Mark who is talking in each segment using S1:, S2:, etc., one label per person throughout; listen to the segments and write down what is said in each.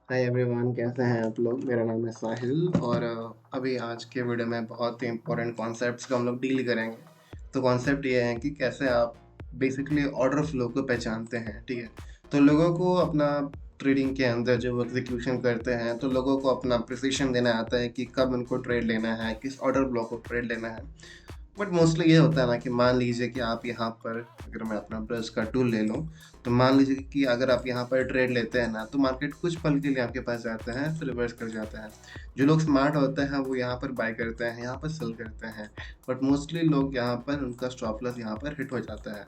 S1: Hi everyone, कैसे हैं आप लोग। मेरा नाम है साहिल और अभी आज के वीडियो में बहुत ही इंपॉर्टेंट कॉन्सेप्ट्स को हम लोग डील करेंगे। तो कॉन्सेप्ट ये है कि कैसे आप बेसिकली ऑर्डर फ्लो को पहचानते हैं। ठीक है, तो लोगों को अपना ट्रेडिंग के अंदर जब एग्जीक्यूशन करते हैं तो लोगों को अपना प्रिसिशन देना आता है कि कब उनको ट्रेड लेना है, किस ऑर्डर ब्लॉक को ट्रेड लेना है। बट मोस्टली ये होता है ना कि मान लीजिए कि आप यहाँ पर, अगर मैं अपना ब्रश का टूल ले लूँ, तो मान लीजिए कि अगर आप यहाँ पर ट्रेड लेते हैं ना, तो मार्केट कुछ पल के लिए आपके पास जाता है फिर रिवर्स कर जाता है। जो लोग स्मार्ट होते हैं वो यहाँ पर बाय करते हैं, यहाँ पर सेल करते हैं। बट मोस्टली लोग यहाँ पर, उनका स्टॉप लॉस यहाँ पर हिट हो जाता है।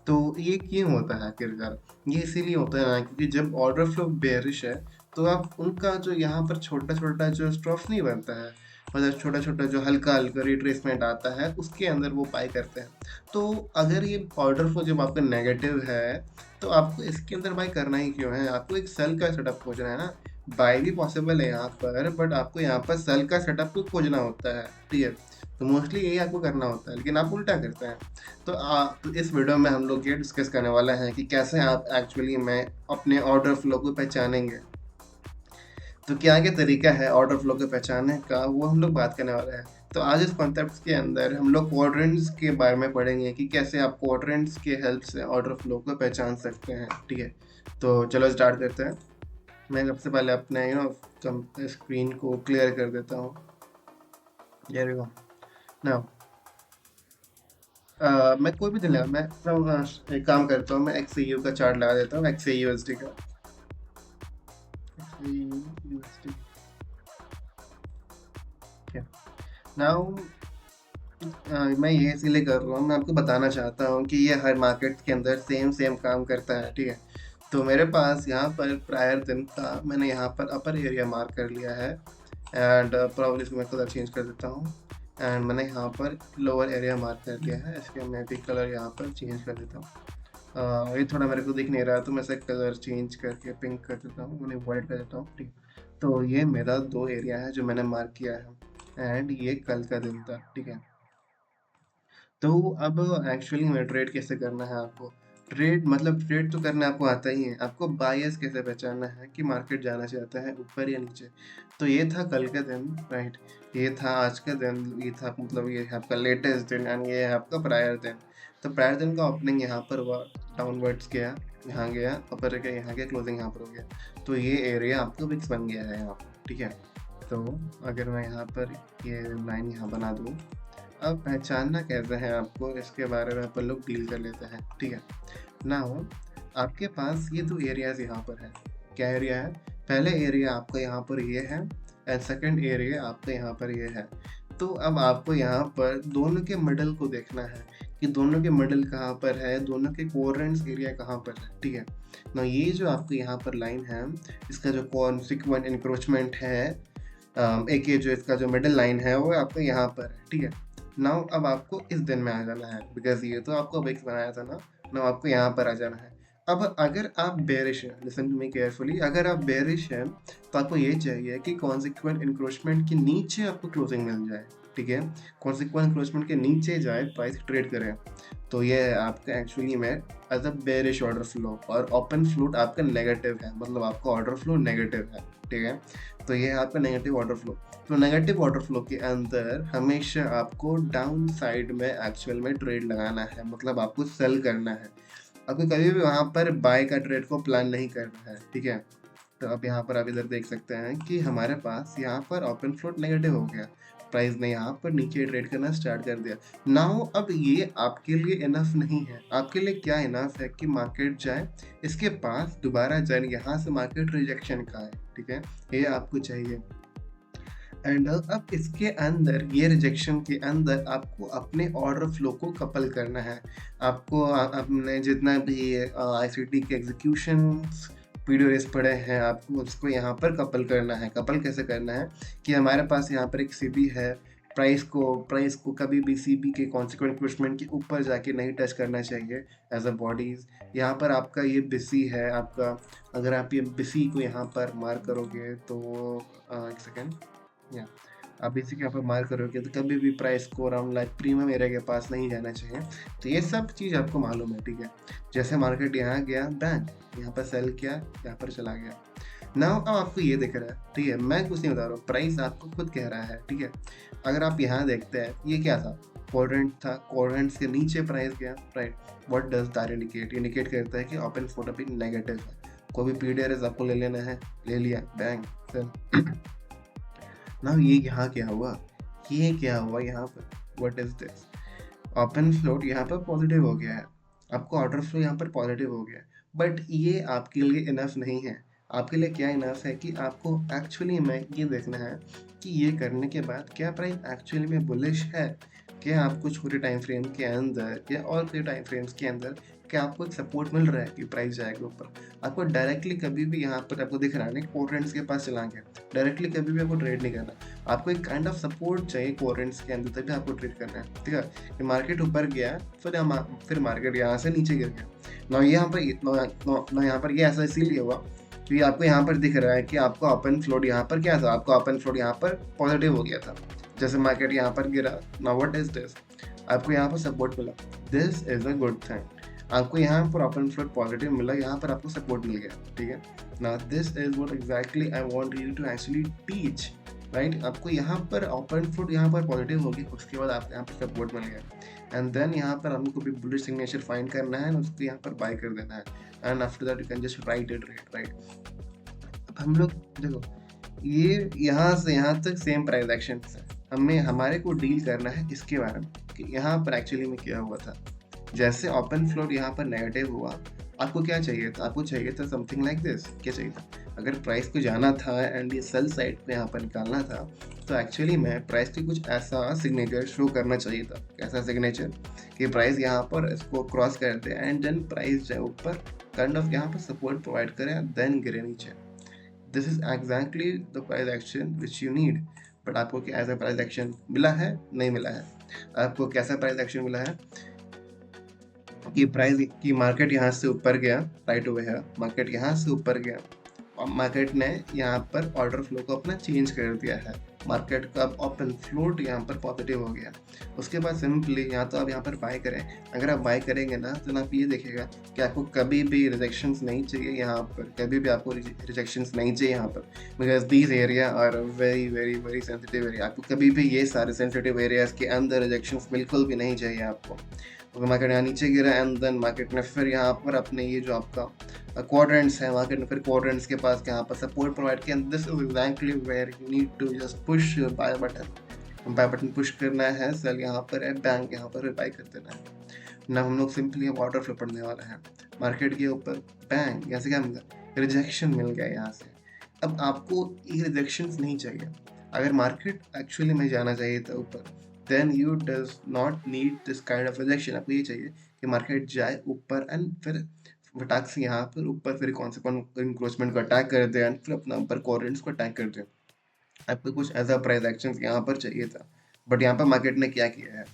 S1: तो ये क्यों होता है आखिरकार? ये इसीलिए होता है ना क्योंकि जब ऑर्डर फ्लो बेयरिश है तो आप उनका जो यहाँ पर छोटा छोटा जो स्टॉप्स नहीं बनता है, मतलब छोटा छोटा जो हल्का हल्का रिट्रेसमेंट आता है उसके अंदर वो बाय करते हैं। तो अगर ये ऑर्डर फ्लो जब आपका नेगेटिव है तो आपको इसके अंदर बाय करना ही क्यों है? आपको एक सेल का सेटअप खोजना है ना। बाय भी पॉसिबल है यहाँ पर, बट आपको यहाँ पर सेल का सेटअप को खोजना होता है। ठीक है, तो मोस्टली यही आपको करना होता है, लेकिन आप उल्टा करते हैं। तो इस वीडियो में हम लोग ये डिस्कस करने वाले हैं कि कैसे आप एक्चुअली में अपने ऑर्डर फ्लो को पहचानेंगे। तो क्या क्या तरीका है ऑर्डर फ्लो को पहचानने का, वो हम लोग बात करने वाले हैं। तो आज इस कॉन्सेप्ट के अंदर हम लोग क्वाड्रेंट्स के बारे में पढ़ेंगे कि कैसे आप क्वाड्रेंट्स के हेल्प से ऑर्डर फ्लो को पहचान सकते हैं। ठीक है, तो चलो स्टार्ट करते हैं। मैं सबसे पहले अपने स्क्रीन को क्लियर कर देता हूँ। There you go. Now, मैं कोई भी दिन लगा, एक काम करता हूँ, मैं XAU का चार्ट लगा देता हूँ, XAUSD का। XAUSD, नाउ मैं ये इसीलिए कर रहा हूँ, मैं आपको बताना चाहता हूँ कि ये हर मार्केट के अंदर सेम सेम काम करता है। ठीक है, तो मेरे पास यहाँ पर प्रायर दिन का मैंने यहाँ पर अपर एरिया मार्क कर लिया है एंड प्रॉब्लम इसको मैं कलर चेंज कर देता हूँ। एंड मैंने यहाँ पर लोअर एरिया मार्क कर लिया है, इसके मैं भी कलर यहाँ पर चेंज कर देता हूँ। ये थोड़ा मेरे को दिख नहीं रहा तो मैं इसे कलर चेंज करके पिंक कर देता हूँ, उन्हें वाइट कर देता हूँ। ठीक, तो ये मेरा दो एरिया है जो मैंने मार्क किया है एंड ये कल का दिन था। ठीक है, तो अब एक्चुअली में ट्रेड कैसे करना है आपको। ट्रेड मतलब ट्रेड तो करना आपको आता ही है, आपको बायस कैसे पहचानना है कि मार्केट जाना चाहता है ऊपर या नीचे। तो ये था कल का दिन, राइट। ये था आज का दिन, ये था मतलब ये है आपका लेटेस्ट दिन एंड ये है आपका प्रायर दिन। तो प्रायर दिन का ओपनिंग यहाँ पर हुआ, डाउनवर्ड्स गया, यहाँ गया, अपर गया, यहाँ गया, क्लोजिंग यहाँ पर हो गया। तो ये एरिया आपका फिक्स बन गया है यहाँ पर। ठीक है, तो अगर मैं यहाँ पर ये लाइन यहाँ बना दूँ, अब पहचानना कैसे है आपको, इसके बारे में अपन लोग डील कर लेते हैं। ठीक है, नाउ आपके पास ये दो एरियाज यहाँ पर है। क्या एरिया है? पहले एरिया आपका यहाँ पर ये है एंड सेकंड एरिया आपका यहाँ पर ये है। तो अब आपको यहाँ पर दोनों के मिडल को देखना है कि दोनों के मिडल कहाँ पर है, दोनों के कोरेंट्स एरिया कहाँ पर है। ठीक है, ना ये जो आपको यहाँ पर लाइन है, इसका जो कॉन्सिक्वेंट इंक्रोचमेंट है, एक ये जो इसका जो मिडल लाइन है वो आपको यहाँ पर है। ठीक है, नाउ अब आपको इस दिन में आ जाना है बिकॉज ये तो आपको विक्स बनाया था ना। नाउ आपको यहाँ पर आ जाना है। अब अगर आप बेरिश हैं, लिसन टू मी केयरफुली, अगर आप बेरिश हैं तो आपको ये चाहिए कि कॉन्सिक्वेंट इंक्रोचमेंट के नीचे आपको क्लोजिंग मिल जाए। ठीक है, कॉन्सिक्वेंट इंक्रोचमेंट के नीचे जाए, प्राइस ट्रेड करें। तो ये है आपका एक्चुअली में as a bearish order flow, और ओपन फ्लोट आपका नेगेटिव है, मतलब आपका ऑर्डर फ्लो नेगेटिव है। ठीक है, तो ये है आपका नेगेटिव ऑर्डर फ्लो। तो नेगेटिव ऑर्डर फ्लो के अंदर हमेशा आपको डाउन साइड में एक्चुअल में ट्रेड लगाना है, मतलब आपको सेल करना है। आपको कभी भी वहाँ पर बाय का ट्रेड को प्लान नहीं करना है। ठीक है, तो अब यहाँ पर आप इधर देख सकते हैं कि हमारे पास यहाँ पर ओपन फ्लोट नेगेटिव हो गया, प्राइस ने यहाँ पर नीचे ट्रेड करना स्टार्ट कर दिया। नाउ अब ये आपके लिए इनफ नहीं है। आपके लिए क्या इनफ है कि मार्केट जाए, इसके पास दोबारा जाए, यहाँ से मार्केट रिजेक्शन का है। ठीक है, ये आपको चाहिए। एंड अब इसके अंदर, ये रिजेक्शन के अंदर आपको अपने ऑर्डर फ्लो को कपल करना है। आपको अपने जितना भी आईसीटी के एग्जीक्यूशन वीडियोस पड़े हैं, आपको उसको यहाँ पर कपल करना है। कपल कैसे करना है कि हमारे पास यहाँ पर एक सीबी है, प्राइस को कभी भी सीबी के कॉन्सिक्वेंट पुशमेंट के ऊपर जाके नहीं टच करना चाहिए एज अ बॉडीज। यहाँ पर आपका ये बिसी है आपका, अगर आप ये बिसी को यहाँ पर मार्क करोगे तो एक सेकेंड, या आप इसी के यहाँ पर मार करोगे तो कभी भी प्राइस को अराउंड लाइक प्रीमियम एरिया के पास नहीं जाना चाहिए। तो ये सब चीज़ आपको मालूम है। ठीक है, जैसे मार्केट यहाँ गया, बैंक यहाँ पर सेल किया, यहाँ पर चला गया। नाउ अब आपको ये दिख रहा है, ठीक है, मैं कुछ नहीं बता रहा हूँ, प्राइस आपको खुद कह रहा है, ठीक है। अगर आप यहाँ देखते हैं, ये क्या था, क्वाड्रेंट था, क्वाड्रेंट के नीचे प्राइस गया, right. What does that indicate, indicate करता है कि ओपन फ्लोट अभी नेगेटिव है। कोई भी पीडीआरएस आपको ले लेना है, ले लिया, बैंग, फिर नाउ ये यहाँ क्या हुआ, ये क्या हुआ यहाँ पर, what is this, open float यहाँ पर पॉजिटिव हो गया है, आपको ऑर्डर फ्लो यहाँ पर पॉजिटिव हो गया है। बट ये आपके लिए इनफ नहीं है। आपके लिए क्या इनफ है कि आपको एक्चुअली में ये देखना है कि ये करने के बाद क्या प्राइस एक्चुअली में बुलिश है, क्या आपको छोटे टाइम फ्रेम के अंदर या और कोई टाइम फ्रेम्स के अंदर क्या आपको एक सपोर्ट मिल रहा है कि प्राइस जाएगा ऊपर। आपको डायरेक्टली कभी भी यहाँ पर आपको दिख रहा है ना कोरेंट्स के पास चला गया, डायरेक्टली कभी भी आपको ट्रेड नहीं करना। आपको एक काइंड ऑफ सपोर्ट चाहिए कोरेंट्स के अंदर, तभी आपको ट्रेड करना है, ठीक है। कि मार्केट ऊपर गया, फिर मार्केट यहाँ से नीचे गिर गया ना, यहाँ पर यहाँ पर ये ऐसा इसीलिए हुआ क्योंकि आपको यहाँ पर दिख रहा है कि आपका ओपन फ्लोट यहाँ पर क्या था, आपका ओपन फ्लोट यहाँ पर पॉजिटिव हो गया था। जैसे मार्केट यहाँ पर गिरा, नाउ व्हाट इज दिस, आपको यहाँ पर सपोर्ट मिला, this is a good thing. आपको यहाँ पर ओपन फ्लोट पॉजिटिव मिला, यहाँ पर आपको सपोर्ट मिल गया, ठीक है। Now this is what exactly I want you to actually teach, right. आपको यहाँ पर ओपन फ्लोट यहाँ पर पॉजिटिव होगी, उसके बाद आपको यहाँ पर सपोर्ट मिल गया, एंड देन यहाँ पर हमको भी बुलिश सिग्नेचर फाइंड करना है, उसको यहाँ पर बाय कर देना है, and after that you can just right it, right. अब हम लोग देखो, ये यहाँ से यहाँ तक सेम प्राइस एक्शन है, हमें हमारे को डील करना है इसके बारे में कि यहाँ पर एक्चुअली में क्या हुआ था। जैसे ओपन फ्लोट यहाँ पर नेगेटिव हुआ, आपको क्या चाहिए था, आपको चाहिए था समथिंग लाइक दिस, क्या चाहिए था, अगर प्राइस को जाना था एंड ये सेल साइड पे यहाँ पर निकालना था, तो एक्चुअली में प्राइस की कुछ ऐसा सिग्नेचर शो करना चाहिए था। कैसा सिग्नेचर, कि प्राइस यहाँ पर इसको क्रॉस कर दे एंड देन प्राइस जाए ऊपर, काइंड ऑफ यहाँ पर सपोर्ट प्रोवाइड करे, देन गिरे नीचे। This is exactly the price action which you need. But आपको क्या ऐसा प्राइस एक्शन मिला है, नहीं मिला है। आपको कैसा प्राइस एक्शन मिला है कि प्राइस की मार्केट यहाँ से ऊपर गया, राइट ओवर है, मार्केट यहाँ से ऊपर गया और मार्केट ने यहाँ पर ऑर्डर फ्लो को अपना चेंज कर दिया है, मार्केट का ओपन फ्लोट यहाँ पर पॉजिटिव हो गया। उसके बाद सिंपली यहाँ तो आप यहाँ पर बाय करें, अगर आप बाय करेंगे ना तो आप ये देखेगा कि आपको कभी भी रिजेक्शंस नहीं चाहिए यहाँ पर, कभी भी आपको रिजेक्शंस नहीं चाहिए यहाँ पर, because these area are very very very sensitive area. आपको कभी भी ये सारे सेंसिटिव एरियाज के अंदर रिजेक्शंस बिल्कुल भी नहीं चाहिए आपको। तो मार्केट यहाँ नीचे गिरा एंड देन मार्केट ने फिर यहाँ पर अपने ये जो आपका क्वाड्रेंट्स है, मार्केट ने फिर क्वाड्रेंट्स के पास यहाँ पर सपोर्ट प्रोवाइड किया। This is exactly where you need to just push your buy button, buy button push करना है, सेल यहाँ पर है, बैंक यहाँ पर बाय कर देना है ना। हम लोग सिंपली अब ऑर्डर फ्लो पढ़ने वाला है, मार्केट के ऊपर बैंक यहाँ से क्या मिला, रिजेक्शन मिल गया यहाँ से। अब आपको ये रिजेक्शन नहीं चाहिए, अगर मार्केट एक्चुअली में जाना चाहिए था ऊपर, then you does not need this kind of rejection। आपको ये चाहिए कि मार्केट जाए ऊपर एंड फिर फटाक से यहाँ पर ऊपर फिर कौन से इंक्रोचमेंट को अटैक कर दे एंड फिर अपना ऊपर कोरेंट्स को अटैक कर दे। आपको कुछ ऐसा प्राइस एक्शन यहाँ पर चाहिए था, बट यहाँ पर मार्केट ने क्या किया है,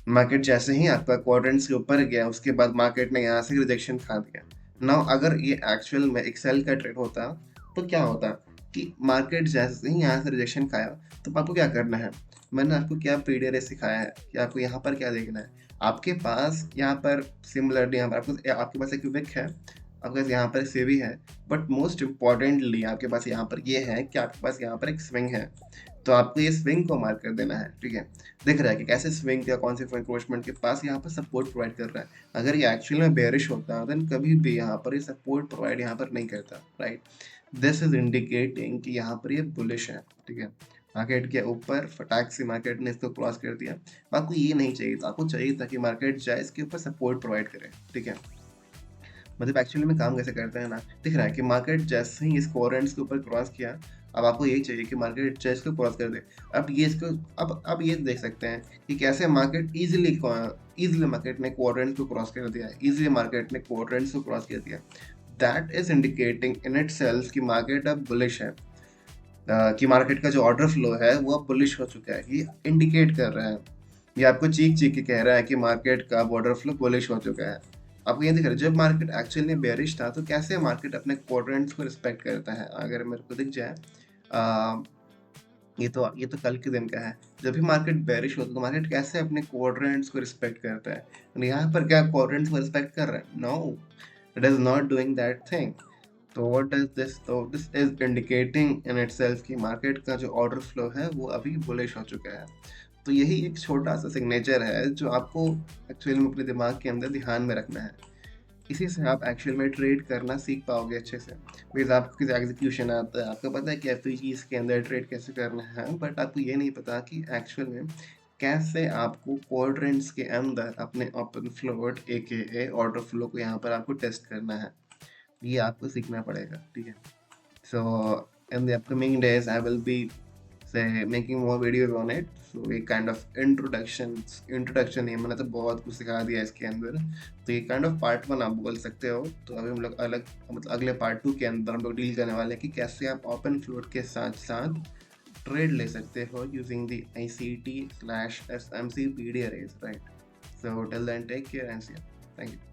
S1: मार्केट जैसे ही आपका क्वाड्रेंट्स के ऊपर गया, उसके बाद मार्केट ने यहाँ से रिजेक्शन खा दिया। नाउ अगर ये एक्चुअल में एक सेल का ट्रेड होता तो क्या होता कि मार्केट जैसे ही यहाँ से रिजेक्शन खाया, तो आपको क्या करना है, मैंने आपको क्या पीडीआरएस सिखाया है कि आपको यहाँ पर क्या देखना है। आपके पास यहाँ पर सिमिलरली यहाँ पर आपके पास एक विक है, आपके पास यहाँ पर सेवी है, बट मोस्ट इम्पॉर्टेंटली आपके पास यहाँ पर ये है कि आपके पास यहाँ पर एक स्विंग है। तो आपको ये स्विंग को मार्क कर देना है, ठीक है। दिख रहा है कि कैसे स्विंग या कौन से इंक्रोचमेंट के पास यहाँ पर सपोर्ट प्रोवाइड कर रहा है। अगर ये एक्चुअली में बेरिश होता है देन कभी भी यहाँ पर ये सपोर्ट प्रोवाइड यहाँ पर नहीं करता, राइट। दिस इज इंडिकेटिंग कि यहाँ पर ये बुलिश है, ठीक है। मार्केट के ऊपर फटाक से मार्केट ने इसको क्रॉस कर दिया, आपको ये नहीं चाहिए था, आपको चाहिए था कि मार्केट जाए इसके ऊपर सपोर्ट प्रोवाइड करे, ठीक है। मतलब एक्चुअली में काम कैसे करते हैं ना, दिख रहा है कि मार्केट जैसे ही इस कोरेंट्स के ऊपर क्रॉस किया, अब आपको यही चाहिए कि मार्केट जैसे इसको क्रॉस कर दे। अब ये इसको अब ये देख सकते हैं कि कैसे मार्केट इजीली मार्केट ने क्वाड्रेंट्स को क्रॉस कर दिया, इजीली मार्केट ने क्वाड्रेंट्स को क्रॉस कर दिया। That is indicating in itself कि मार्केट अब बुलिश है, कि मार्केट का जो ऑर्डर फ्लो है वो अब बुलिश हो चुका है। ये इंडिकेट कर रहा है, ये आपको चीख चीख के कह रहा है कि मार्केट का ऑर्डर फ्लो बुलिश हो चुका है। आपको ये दिख रहा है जब मार्केट एक्चुअली बेरिश था तो कैसे मार्केट अपने क्वाड्रेंट्स को रिस्पेक्ट करता है। अगर मेरे को दिख जाए ये तो कल के दिन का है, जब भी मार्केट बेरिश होता है तो मार्केट कैसे अपने क्वाड्रेंट्स को रिस्पेक्ट करता है। यहाँ पर क्या क्वाड्रेंट्स को रिस्पेक्ट कर रहा है? No, it is not doing that thing. तो व्हाट डज दिस, तो this is indicating in itself कि मार्केट का जो ऑर्डर फ्लो है वो अभी बुलिश हो चुका है। तो यही एक छोटा सा सिग्नेचर है जो आपको एक्चुअली में अपने दिमाग के अंदर ध्यान में रखना है। इसी से आप एक्चुअल में ट्रेड करना सीख पाओगे अच्छे से, बिकॉज आपको किसी एग्जीक्यूशन आता है, आपको पता है कि एफपीजीज के अंदर ट्रेड कैसे करना है, बट आपको ये नहीं पता कि एक्चुअल में कैसे आपको क्वाड्रेंट्स के अंदर अपने ओपन फ्लोट ए ऑर्डर फ्लो को यहाँ पर आपको टेस्ट करना है। ये आपको सीखना पड़ेगा, ठीक है। So in the upcoming days I will be say making more videos on it, so एक kind of introduction है, मैंने तो बहुत कुछ सिखा दिया इसके अंदर। तो ये kind of पार्ट 1 आप बोल सकते हो। तो अभी हम लोग अलग, मतलब अगले पार्ट 2 के अंदर हम लोग डील करने वाले हैं कि कैसे आप ओपन फ्लोट के साथ साथ ट्रेड ले सकते हो using the ICT/SMC PD arrays, right? So till then, take care and see you. Thank you.